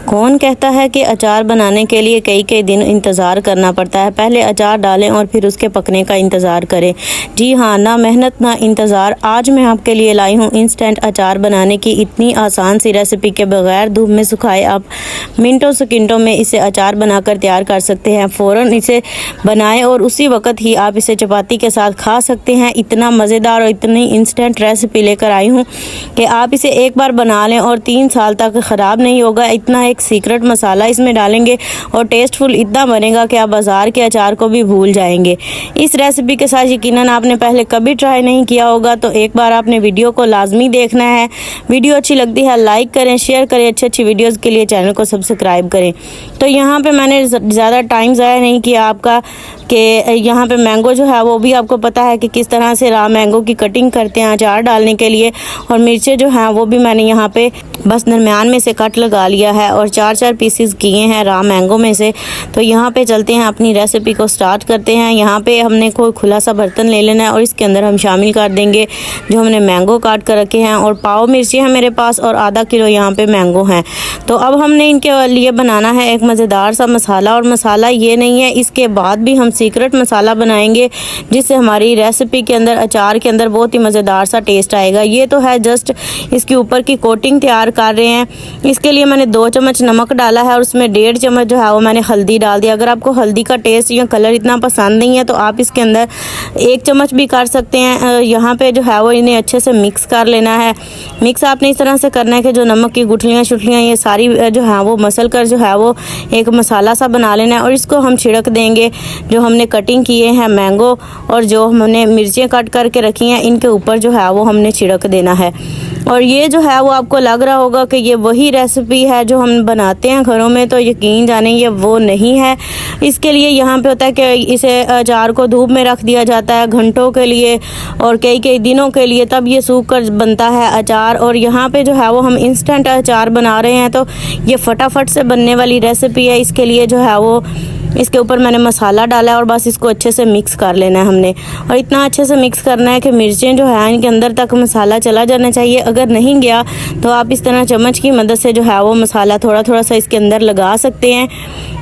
कौन कहता है कि अचार बनाने के लिए कई कई दिन इंतज़ार करना पड़ता है। पहले अचार डालें और फिर उसके पकने का इंतज़ार करें। जी हाँ, ना मेहनत ना इंतज़ार। आज मैं आपके लिए लाई हूँ इंस्टेंट अचार बनाने की इतनी आसान सी रेसिपी के बगैर धूप में सुखाए आप मिनटों सेकंडों में इसे अचार बनाकर तैयार कर सकते हैं। फ़ौरन इसे बनाएं और उसी वक्त ही आप इसे चपाती के साथ खा सकते हैं। इतना मज़ेदार और इतनी इंस्टेंट रेसिपी लेकर आई हूँ कि आप इसे एक बार बना लें और 3 साल तक ख़राब नहीं होगा। इतना एक सीक्रेट मसाला इसमें डालेंगे और टेस्टफुल इतना बनेगा कि आप बाज़ार के अचार को भी भूल जाएंगे। इस रेसिपी के साथ यकीनन आपने पहले कभी ट्राई नहीं किया होगा, तो एक बार आपने वीडियो को लाजमी देखना है। वीडियो अच्छी लगती है लाइक करें, शेयर करें। अच्छी वीडियोज़ के लिए चैनल को सब्सक्राइब करें। तो यहाँ पर मैंने ज़्यादा टाइम ज़ाया नहीं किया आपका कि यहाँ पे मैंगो जो है वो भी आपको पता है कि किस तरह से रॉ मैंगो की कटिंग करते हैं अचार डालने के लिए। और मिर्चें जो हैं वो भी मैंने यहाँ पे बस दरमियान में से कट लगा लिया है और 4-4 पीसेस किए हैं रॉ मैंगो में से। तो यहाँ पे चलते हैं, अपनी रेसिपी को स्टार्ट करते हैं। यहाँ पे हमने कोई खुला सा बर्तन ले लेना है और इसके अंदर हम शामिल कर देंगे जो हमने मैंगो काट कर रखे हैं। और पाव मिर्ची है मेरे पास और आधा किलो यहाँ पे मैंगो हैं। तो अब हमने इनके लिए बनाना है एक मज़ेदार सा मसाला। और मसाला ये नहीं है, इसके बाद भी हम सीक्रेट मसाला बनाएंगे जिससे हमारी रेसिपी के अंदर अचार के अंदर बहुत ही मज़ेदार सा टेस्ट आएगा। ये तो है जस्ट इसके ऊपर की कोटिंग तैयार कर रहे हैं। इसके लिए मैंने 2 चम्मच नमक डाला है और उसमें 1.5 चम्मच जो है वो मैंने हल्दी डाल दिया। अगर आपको हल्दी का टेस्ट या कलर इतना पसंद नहीं है तो आप इसके अंदर 1 चम्मच भी कर सकते हैं। यहाँ पे जो है वो इन्हें अच्छे से मिक्स कर लेना है। मिक्स आपने इस तरह से करना है कि जो नमक की गुठलियाँ शुठलियाँ ये सारी जो है वो मसल कर जो है वो एक मसाला सा बना लेना है। और इसको हम छिड़क देंगे जो हमने कटिंग किए हैं मैंगो और जो हमने मिर्चें कट करके रखी हैं इनके ऊपर जो है वो हमने छिड़क देना है। और ये जो है वो आपको लग रहा होगा कि ये वही रेसिपी है जो हम बनाते हैं घरों में, तो यकीन जाने ये वो नहीं है। इसके लिए यहाँ पे होता है कि इसे अचार को धूप में रख दिया जाता है घंटों के लिए और कई कई दिनों के लिए, तब ये सूख कर बनता है अचार। और यहाँ पे जो है वो हम इंस्टेंट अचार बना रहे हैं, तो ये फटाफट से बनने वाली रेसिपी है। इसके लिए जो है वो इसके ऊपर मैंने मसाला डाला है और बस इसको अच्छे से मिक्स कर लेना है हमने। और इतना अच्छे से मिक्स करना है कि मिर्चें जो है इनके अंदर तक मसाला चला जाना चाहिए। अगर नहीं गया तो आप इस तरह चम्मच की मदद से जो है वो मसाला थोड़ा थोड़ा सा इसके अंदर लगा सकते हैं।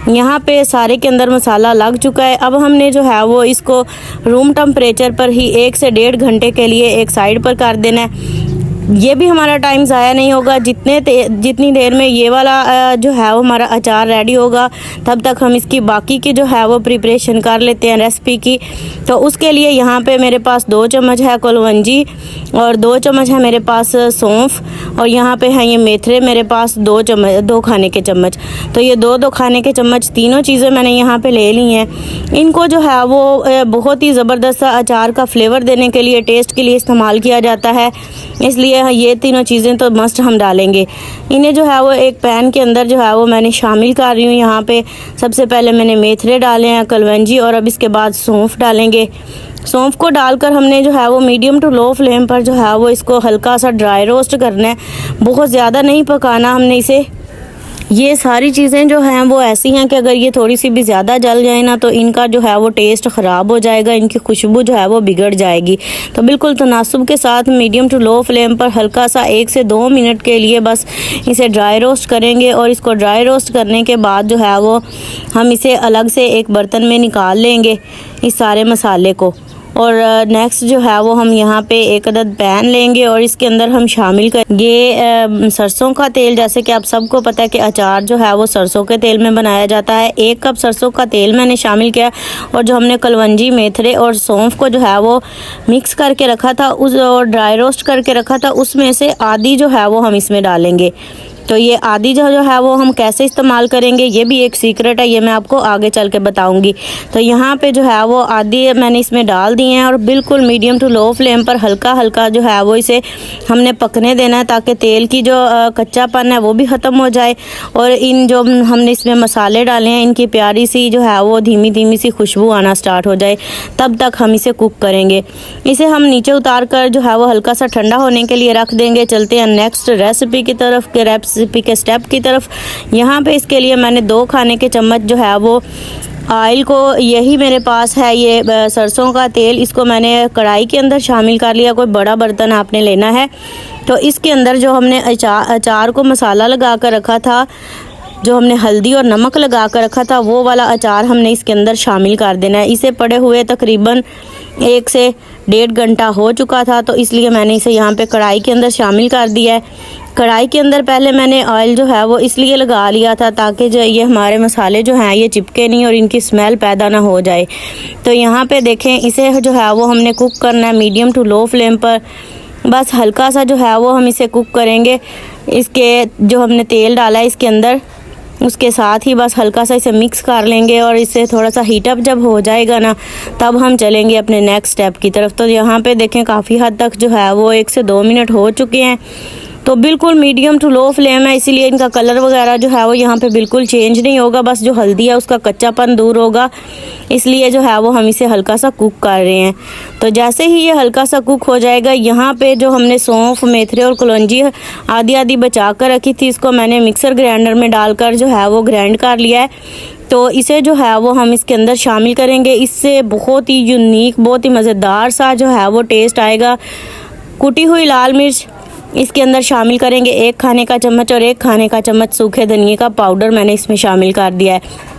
यहाँ पे सारे के अंदर मसाला लग चुका है। अब हमने जो है वो इसको रूम टेम्परेचर पर ही 1 से 1.5 घंटे के लिए एक साइड पर कर देना है। ये भी हमारा टाइम ज़ाया नहीं होगा। जितनी देर में ये वाला जो है वो हमारा अचार रेडी होगा तब तक हम इसकी बाकी की जो है वो प्रिपरेशन कर लेते हैं रेसिपी की। तो उसके लिए यहाँ पे मेरे पास 2 चम्मच है कुलवंजी और 2 चम्मच है मेरे पास सौंफ और यहाँ पे हैं ये मेथरे मेरे पास 2 खाने के चम्मच। तो ये 2 खाने के चम्मच तीनों चीज़ें मैंने यहाँ पे ले ली हैं। इनको जो है वो बहुत ही ज़बरदस्त अचार का फ्लेवर देने के लिए, टेस्ट के लिए इस्तेमाल किया जाता है, इसलिए ये तीनों चीज़ें तो मस्ट हम डालेंगे। इन्हें जो है वो एक पैन के अंदर जो है वो मैंने शामिल कर रही हूँ। यहाँ पे सबसे पहले मैंने मेथरे डाले हैं, कलवंजी, और अब इसके बाद सौंफ डालेंगे। सौंफ को डालकर हमने जो है वो मीडियम टू लो फ्लेम पर जो है वो इसको हल्का सा ड्राई रोस्ट करना है, बहुत ज़्यादा नहीं पकाना हमने इसे। ये सारी चीज़ें जो हैं वो ऐसी हैं कि अगर ये थोड़ी सी भी ज़्यादा जल जाए ना तो इनका जो है वो टेस्ट ख़राब हो जाएगा, इनकी खुशबू जो है वो बिगड़ जाएगी। तो बिल्कुल तनासुब के साथ मीडियम टू लो फ्लेम पर हल्का सा 1 से 2 मिनट के लिए बस इसे ड्राई रोस्ट करेंगे। और इसको ड्राई रोस्ट करने के बाद जो है वो हम इसे अलग से एक बर्तन में निकाल लेंगे इस सारे मसाले को। और नेक्स्ट जो है वो हम यहाँ पे एक अदद पैन लेंगे और इसके अंदर हम शामिल करेंगे सरसों का तेल। जैसे कि आप सबको पता है कि अचार जो है वो सरसों के तेल में बनाया जाता है। 1 कप सरसों का तेल मैंने शामिल किया और जो हमने कलवंजी, मेथरे और सौंफ को जो है वो मिक्स करके रखा था उस और ड्राई रोस्ट करके रखा था, उसमें से आधी जो है वो हम इसमें डालेंगे। तो ये आधी जो है वो हम कैसे इस्तेमाल करेंगे ये भी एक सीक्रेट है, ये मैं आपको आगे चल के बताऊंगी। तो यहाँ पे जो है वो आधी मैंने इसमें डाल दी हैं और बिल्कुल मीडियम टू लो फ्लेम पर हल्का हल्का जो है वो इसे हमने पकने देना है ताकि तेल की जो कच्चापन है वो भी ख़त्म हो जाए। और इन जो हमने इसमें मसाले डाले हैं इनकी प्यारी सी जो है वो धीमी धीमी सी खुशबू आना स्टार्ट हो जाए, तब तक हम इसे कुक करेंगे। इसे हम नीचे उतार कर जो है वो हल्का सा ठंडा होने के लिए रख देंगे। चलते हैं नेक्स्ट रेसिपी की तरफ रेसिपी के स्टेप की तरफ। यहाँ पे इसके लिए मैंने 2 खाने के चम्मच जो है वो ऑयल को, यही मेरे पास है ये सरसों का तेल, इसको मैंने कढ़ाई के अंदर शामिल कर लिया। कोई बड़ा बर्तन आपने लेना है। तो इसके अंदर जो हमने अचार को मसाला लगा कर रखा था जो हमने हल्दी और नमक लगा कर रखा था वो वाला अचार हमने इसके अंदर शामिल कर देना है। इसे पड़े हुए तकरीबन 1 से 1.5 घंटा हो चुका था, तो इसलिए मैंने इसे यहाँ पे कढ़ाई के अंदर शामिल कर दिया है। कढ़ाई के अंदर पहले मैंने ऑयल जो है वो इसलिए लगा लिया था ताकि जो ये हमारे मसाले जो हैं ये चिपके नहीं और इनकी स्मेल पैदा ना हो जाए। तो यहाँ पे देखें, इसे जो है वो हमने कुक करना है मीडियम टू लो फ्लेम पर। बस हल्का सा जो है वो हम इसे कुक करेंगे। इसके जो हमने तेल डाला है इसके अंदर, उसके साथ ही बस हल्का सा इसे मिक्स कर लेंगे और इसे थोड़ा सा हीटअप जब हो जाएगा ना, तब हम चलेंगे अपने नेक्स्ट स्टेप की तरफ। तो यहाँ पे देखें काफ़ी हद तक जो है वो 1 से 2 मिनट हो चुके हैं। तो बिल्कुल मीडियम टू लो फ्लेम है, इसीलिए इनका कलर वगैरह जो है वो यहाँ पे बिल्कुल चेंज नहीं होगा, बस जो हल्दी है उसका कच्चापन दूर होगा, इसलिए जो है वो हम इसे हल्का सा कुक कर रहे हैं। तो जैसे ही ये हल्का सा कुक हो जाएगा, यहाँ पे जो हमने सौंफ, मेथरे और कलौंजी आधी आधी बचा कर रखी थी, इसको मैंने मिक्सर ग्राइंडर में डालकर जो है वो ग्राइंड कर लिया है। तो इसे जो है वो हम इसके अंदर शामिल करेंगे। इससे बहुत ही यूनिक, बहुत ही मज़ेदार सा जो है वो टेस्ट आएगा। कुटी हुई लाल मिर्च इसके अंदर शामिल करेंगे 1 खाने का चम्मच, और 1 खाने का चम्मच सूखे धनिए का पाउडर मैंने इसमें शामिल कर दिया है।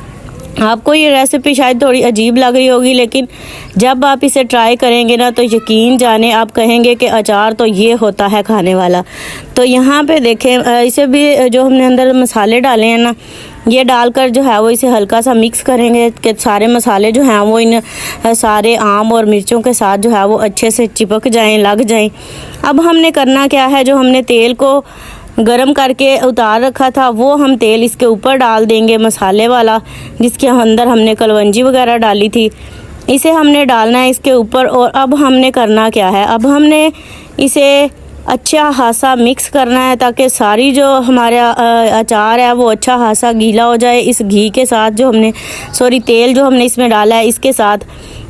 आपको ये रेसिपी शायद थोड़ी अजीब लग रही होगी, लेकिन जब आप इसे ट्राई करेंगे ना तो यकीन जाने आप कहेंगे कि अचार तो ये होता है खाने वाला। तो यहाँ पे देखें, इसे भी जो हमने अंदर मसाले डाले हैं ना, ये डालकर जो है वो इसे हल्का सा मिक्स करेंगे कि सारे मसाले जो हैं वो इन सारे आम और मिर्चों के साथ जो है वो अच्छे से चिपक जाएं, लग जाएं। अब हमने करना क्या है, जो हमने तेल को गरम करके उतार रखा था वो हम तेल इसके ऊपर डाल देंगे, मसाले वाला, जिसके अंदर हमने कलवंजी वगैरह डाली थी, इसे हमने डालना है इसके ऊपर। और अब हमने करना क्या है, अब हमने इसे अच्छा खासा मिक्स करना है ताकि सारी जो हमारा अचार है वो अच्छा खासा गीला हो जाए इस घी के साथ, जो हमने तेल जो हमने इसमें डाला है इसके साथ।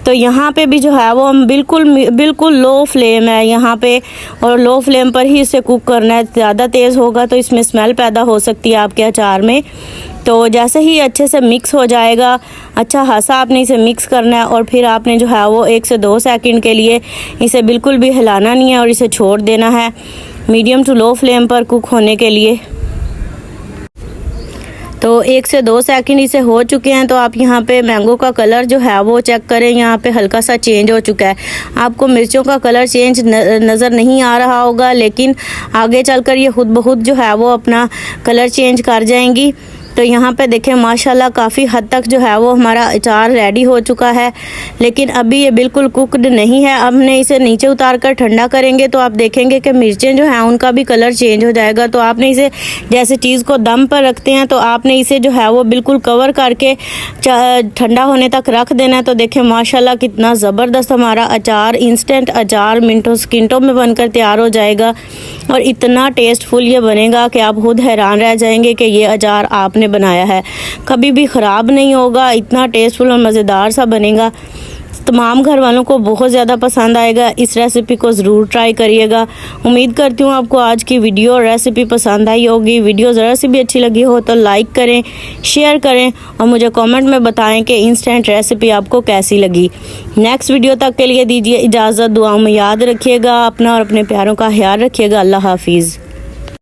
तो यहाँ पे भी जो है वो हम बिल्कुल लो फ्लेम है यहाँ पे, और लो फ्लेम पर ही इसे कुक करना है। ज़्यादा तेज़ होगा तो इसमें स्मेल पैदा हो सकती है आपके अचार में। तो जैसे ही अच्छे से मिक्स हो जाएगा, अच्छा खासा आपने इसे मिक्स करना है, और फिर आपने जो है वो 1 से 2 सेकंड के लिए इसे बिल्कुल भी हिलाना नहीं है और इसे छोड़ देना है मीडियम टू लो फ्लेम पर कुक होने के लिए। तो 1 से 2 सेकंड इसे हो चुके हैं। तो आप यहाँ पे मैंगो का कलर जो है वो चेक करें, यहाँ पे हल्का सा चेंज हो चुका है। आपको मिर्चों का कलर चेंज नज़र नहीं आ रहा होगा, लेकिन आगे चलकर ये खुद ब खुद जो है वो अपना कलर चेंज कर जाएंगी। तो यहाँ पे देखें माशाल्लाह काफ़ी हद तक जो है वो हमारा अचार रेडी हो चुका है, लेकिन अभी ये बिल्कुल कुकड नहीं है। अब हमने इसे नीचे उतार कर ठंडा करेंगे तो आप देखेंगे कि मिर्चें जो हैं उनका भी कलर चेंज हो जाएगा। तो आपने इसे जैसे चीज़ को दम पर रखते हैं तो आपने इसे जो है वो बिल्कुल कवर करके ठंडा होने तक रख देना है। तो देखें माशाल्लाह कितना ज़बरदस्त हमारा अचार, इंस्टेंट अचार मिनटों सेकंडों में बनकर तैयार हो जाएगा, और इतना टेस्टफुल ये बनेगा कि आप खुद हैरान रह जाएंगे कि ये अचार आपने बनाया है, कभी भी ख़राब नहीं होगा, इतना टेस्टफुल और मज़ेदार सा बनेगा। तमाम घर वालों को बहुत ज़्यादा पसंद आएगा। इस रेसिपी को ज़रूर ट्राई करिएगा। उम्मीद करती हूँ आपको आज की वीडियो और रेसिपी पसंद आई होगी। वीडियो ज़रा सी भी अच्छी लगी हो तो लाइक करें, शेयर करें और मुझे कमेंट में बताएं कि इंस्टेंट रेसिपी आपको कैसी लगी। नेक्स्ट वीडियो तक के लिए दीजिए इजाज़त। दुआओं में याद रखिएगा अपना और अपने प्यारों का ख्याल रखिएगा। अल्लाह हाफिज़।